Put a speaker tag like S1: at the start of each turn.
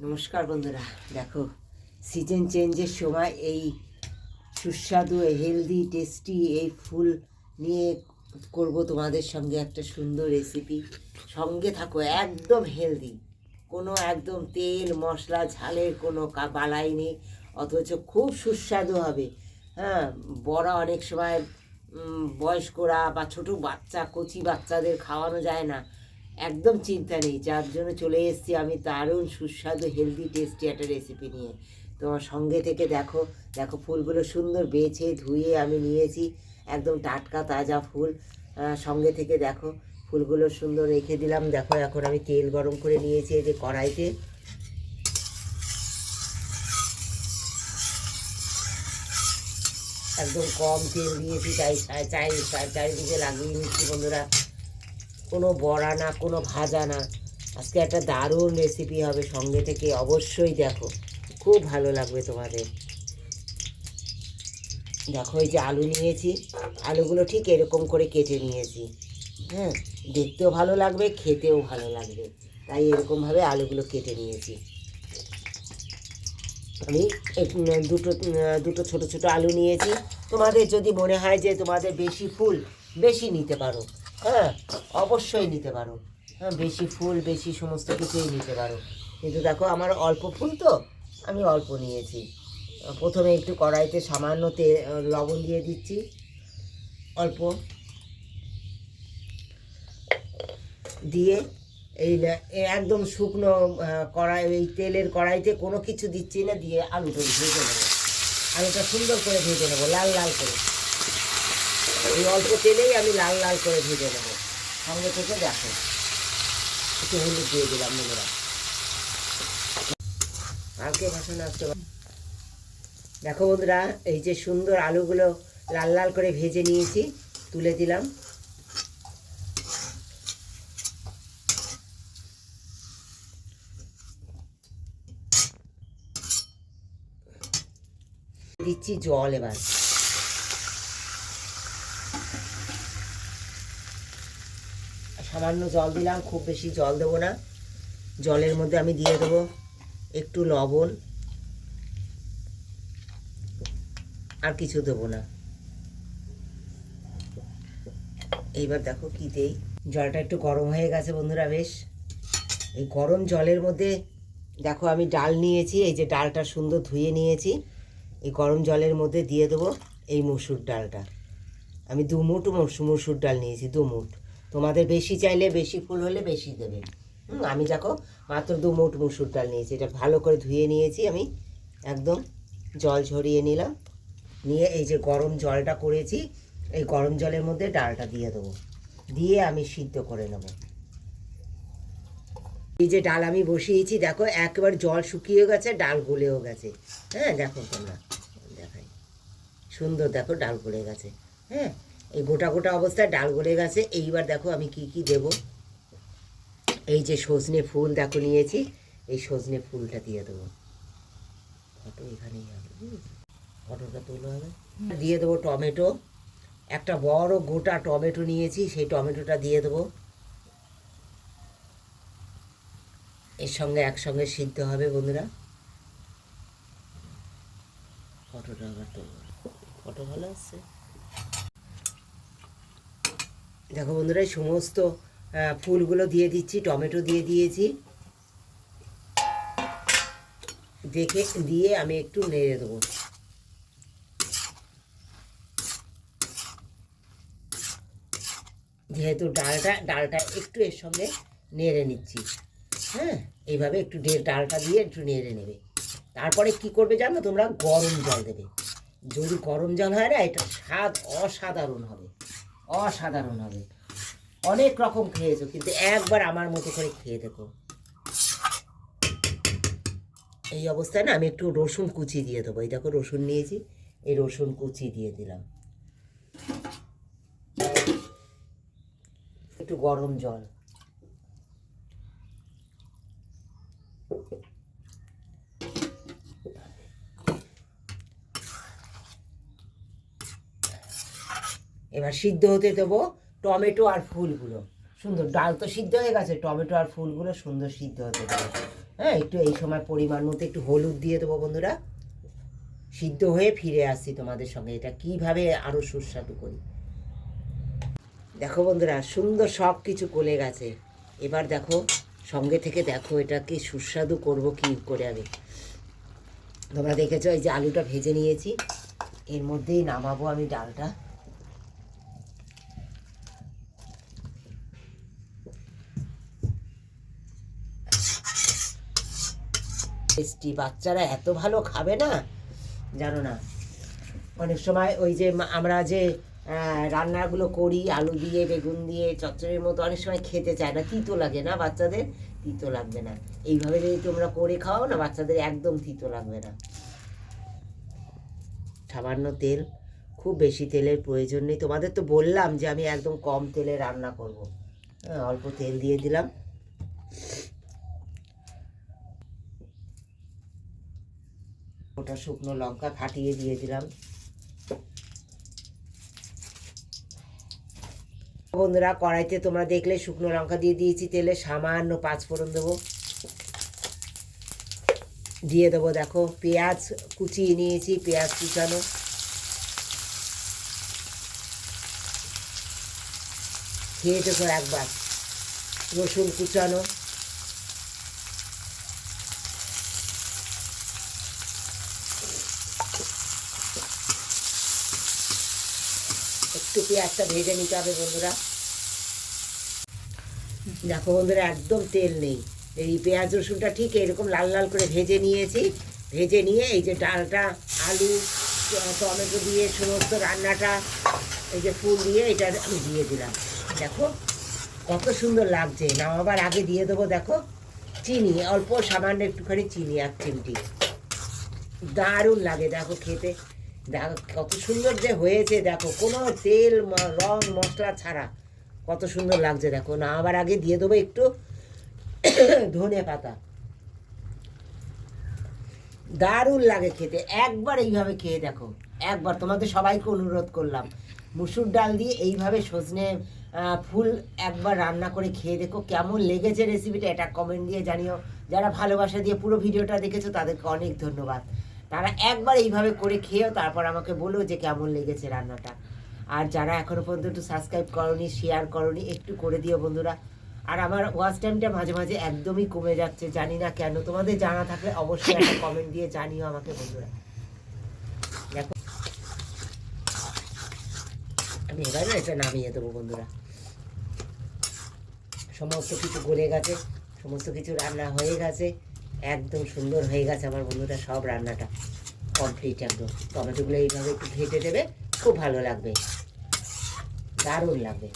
S1: নমস্কার বন্ধুরা, দেখো সিজন চেঞ্জের সময় এই সুস্বাদু হেলদি টেস্টি এই ফুল নিয়ে করব তোমাদের সঙ্গে একটা সুন্দর রেসিপি। সঙ্গে থাকো, একদম হেলদি, কোনো একদম তেল মশলা ঝালের কোনো বালাই নেই, অথচ খুব সুস্বাদু হবে। হ্যাঁ, বড় অনেক সময় বয়স্করা বা ছোটো বাচ্চা কচি বাচ্চাদের খাওয়ানো যায় না, একদম চিন্তা নেই। যার জন্য চলে এসেছি আমি দারুণ সুস্বাদু হেলদি টেস্টি একটা রেসিপি নিয়ে। তোমার সঙ্গে থেকে দেখো দেখো ফুলগুলো সুন্দর বেছে ধুয়ে আমি নিয়েছি, একদম টাটকা তাজা ফুল। সঙ্গে থেকে দেখো ফুলগুলো সুন্দর রেখে দিলাম। দেখো এখন আমি তেল গরম করে নিয়েছি এই যে কড়াইতে। একদম কম তেল দিয়েছি, চারিদিকে লাগিয়ে নিচ্ছি বন্ধুরা। কোনো বড়া না, কোনো ভাজা না, আজকে একটা দারুণ রেসিপি হবে। সঙ্গে থেকে অবশ্যই দেখো, খুব ভালো লাগবে তোমাদের। দেখো এই যে আলু নিয়েছি, আলুগুলো ঠিক এরকম করে কেটে নিয়েছি। হ্যাঁ, দেখতেও ভালো লাগবে, খেতেও ভালো লাগবে, তাই এরকমভাবে আলুগুলো কেটে নিয়েছি আমি। দুটো দুটো ছোটো ছোটো আলু নিয়েছি। তোমাদের যদি মনে হয় যে তোমাদের বেশি ফুল বেশি নিতে পারো, হ্যাঁ অবশ্যই নিতে পারো। হ্যাঁ, বেশি ফুল বেশি সমস্ত কিছুই নিতে পারো, কিন্তু দেখো আমার অল্প ফুল তো আমি অল্প নিয়েছি। প্রথমে একটু কড়াইতে সামান্য লবণ দিয়ে দিচ্ছি, অল্প দিয়ে এই একদম শুকনো কড়াই, এই তেলের কড়াইতে কোনো কিছু দিচ্ছি না, দিয়ে আলুটা ভেজে নেবো। আলুটা সুন্দর করে ভেজে নেবো লাল লাল করে, এই অল্প তেলেই আমি লাল লাল করে ভেজে নেবো। সঙ্গে থেকে দেখো একটু হলুদ দিয়ে দিলাম বন্ধুরা, কালকে ভাষণ আসতে। দেখো বন্ধুরা, এই যে সুন্দর আলুগুলো লাল লাল করে ভেজে নিয়েছি, তুলে দিলাম। দিচ্ছি জল, এবার সামান্য জল দিলাম, খুব বেশি জল দেবো না। জলের মধ্যে আমি দিয়ে দেবো একটু লবণ, আর কিছু দেবো না। এইবার দেখো কি দেই, জলটা একটু গরম হয়ে গেছে বন্ধুরা বেশ। এই গরম জলের মধ্যে দেখো আমি ডাল নিয়েছি, এই যে ডালটা সুন্দর ধুয়ে নিয়েছি, এই গরম জলের মধ্যে দিয়ে দেবো এই মসুর ডালটা। আমি 2 মুঠ মসুর ডাল নিয়েছি, 2 মুঠ। তোমাদের বেশি চাইলে বেশি ফুল হলে বেশি দেবে। আমি দেখো মাত্র 2 মুঠ মসুর ডাল নিয়েছি। এটা ভালো করে ধুয়ে নিয়েছি আমি, একদম জল ঝরিয়ে নিলাম। নিয়ে এই যে গরম জলটা করেছি, এই গরম জলের মধ্যে ডালটা দিয়ে দেবো, দিয়ে আমি সিদ্ধ করে নেব। এই যে ডাল আমি বসিয়েছি, দেখো একবার জল শুকিয়ে গেছে, ডাল গলেও গেছে। হ্যাঁ দেখো তোমরা, দেখাই সুন্দর, দেখো ডাল গলে গেছে। হ্যাঁ, এই গোটা গোটা অবস্থায় ডাল গলে গেছে। এইবার দেখো আমি কি কি দেব। এই যে সজনে ফুল দেখো নিয়েছি, এই সজনে ফুলটা দিয়ে দেবো। ফটো এখানেই হবে, ফটোটা তোলা হবে। দিয়ে দেবো টমেটো, একটা বড় গোটা টমেটো নিয়েছি, সেই টমেটোটা দিয়ে দেবো। এর সঙ্গে একসঙ্গে সিদ্ধ হবে বন্ধুরা। ফটোটা আবার তোলো, ফটো ভালো আসছে। দেখো বন্ধুরা, এই সমস্ত ফুলগুলো দিয়ে দিচ্ছি, টমেটো দিয়ে দিয়েছি, দেখে দিয়ে আমি একটু নেড়ে দেবো। যেহেতু ডালটা একটু এর সঙ্গে নেড়ে নিচ্ছি। হ্যাঁ, এইভাবে একটু ডালটা দিয়ে একটু নেড়ে নেবে। তারপরে কি করবে জানো তোমরা, গরম জল দেবে। যদি গরম জল হয় না, এটা স্বাদ অসাধারণ হবে, অসাধারণ হবে। অনেক রকম খেয়েছো, কিন্তু একবার আমার মতো করে খেয়ে দেখো। এই অবস্থায় না আমি একটু রসুন কুচি দিয়ে দেবো। এই দেখো রসুন নিয়েছি, এই রসুন কুচি দিয়ে দিলাম, একটু গরম জল। এবার সিদ্ধ হতে দেবো টমেটো আর ফুলগুলো সুন্দর। ডাল তো সিদ্ধ হয়ে গেছে, টমেটো আর ফুলগুলো সুন্দর সিদ্ধ হতে দেবে। হ্যাঁ, একটু এই সময় পরিমাণ মতো একটু হলুদ দিয়ে দেবো বন্ধুরা। সিদ্ধ হয়ে ফিরে আসছি তোমাদের সঙ্গে এটা কিভাবে আরও সুস্বাদু করি। দেখো বন্ধুরা, সুন্দর সব কিছু গলে গেছে। এবার দেখো, সঙ্গে থেকে দেখো এটা কি সুস্বাদু করব কি করে আমি। তোমরা দেখেছো এই যে আলুটা ভেজে নিয়েছি, এর মধ্যেই নামাবো আমি ডালটা। টেস্টি, বাচ্চারা এত ভালো খাবে না জানো না। অনেক সময় ওই যে আমরা যে রান্নাগুলো করি আলু দিয়ে বেগুন দিয়ে চচ্চড়ির মতো, অনেক সময় খেতে চায় না, তিতো লাগে না বাচ্চাদের। তিতো লাগবে না, এইভাবে যদি তোমরা করে খাও না বাচ্চাদের একদম তিতো লাগবে না। সামান্য তেল, খুব বেশি তেলের প্রয়োজন নেই। তোমাদের তো বললাম যে আমি একদম কম তেলে রান্না করব। হ্যাঁ, অল্প তেল দিয়ে দিলাম। ওটা শুকনো লঙ্কা ফাটিয়ে দিয়ে দিলাম। বন্ধুরা, কড়াইতে তোমরা দেখলে শুকনো লঙ্কা দিয়ে দিয়েছি, তেলে সামান্য পাঁচফোড়ন দেবো, দিয়ে দেবো দেখো পেঁয়াজ কুচিয়ে নিয়েছি, পেঁয়াজ কুচানো, খেয়ে দেখো একবার, রসুন কুচানো, একটু পেঁয়াজটা ভেজে নিতে হবে বন্ধুরা। দেখো বন্ধুরা, একদম তেল নেই। এই পেঁয়াজ রসুনটা ঠিক এরকম লাল লাল করে ভেজে নিয়েছি। ভেজে নিয়ে এই যে ডালটা, আলু টমেটো দিয়ে সমস্ত রান্নাটা, এই যে ফুল দিয়ে এটা আমি দিয়ে দিলাম। দেখো কত সুন্দর লাগছে। নামাবার আগে দিয়ে দেবো দেখো চিনি, অল্প সামান্য একটুখানি চিনি, এক চিমটি। দারুণ লাগে দেখো খেতে। দেখো কত সুন্দর যে হয়েছে, দেখো কোনো তেল রং মশলা ছাড়া কত সুন্দর লাগছে। দেখো নামাবার আগে দিয়ে দেবো একটু ধনে পাতা। দারুণ লাগে খেতে, একবার এইভাবে খেয়ে দেখো। একবার তোমাদের সবাইকে অনুরোধ করলাম, মুসুর ডাল দিয়ে এইভাবে সজনে ফুল একবার রান্না করে খেয়ে দেখো কেমন লেগেছে রেসিপিটা। এটা কমেন্ট দিয়ে জানিও। যারা ভালোবাসা দিয়ে পুরো ভিডিওটা দেখেছো তাদেরকে অনেক ধন্যবাদ। তারা একবার এইভাবে করে খেয়েও তারপর আমাকে বলো যে কেমন লেগেছে রান্নাটা। আর যারা এখনও পর্যন্ত সাবস্ক্রাইব করনি, শেয়ার করনি, একটু করে দিও বন্ধুরা। আর আমার ওয়াচ টাইমটা মাঝে মাঝে একদমই কমে যাচ্ছে, জানি না কেন। তোমাদের জানা থাকলে অবশ্যই একটা কমেন্ট দিয়ে জানিও আমাকে বন্ধুরা। দেখো আমি এবার এটা নামিয়ে দেবো বন্ধুরা। সমস্ত কিছু গলে গেছে, সমস্ত কিছু রান্না হয়ে গেছে, একদম সুন্দর হয়ে গেছে আমার বন্ধুরা। সব রান্নাটা কমপ্লিট একদম। টমেটোগুলো এইভাবে একটু ঘেঁটে দেবে, খুব ভালো লাগবে, দারুণ লাগবে।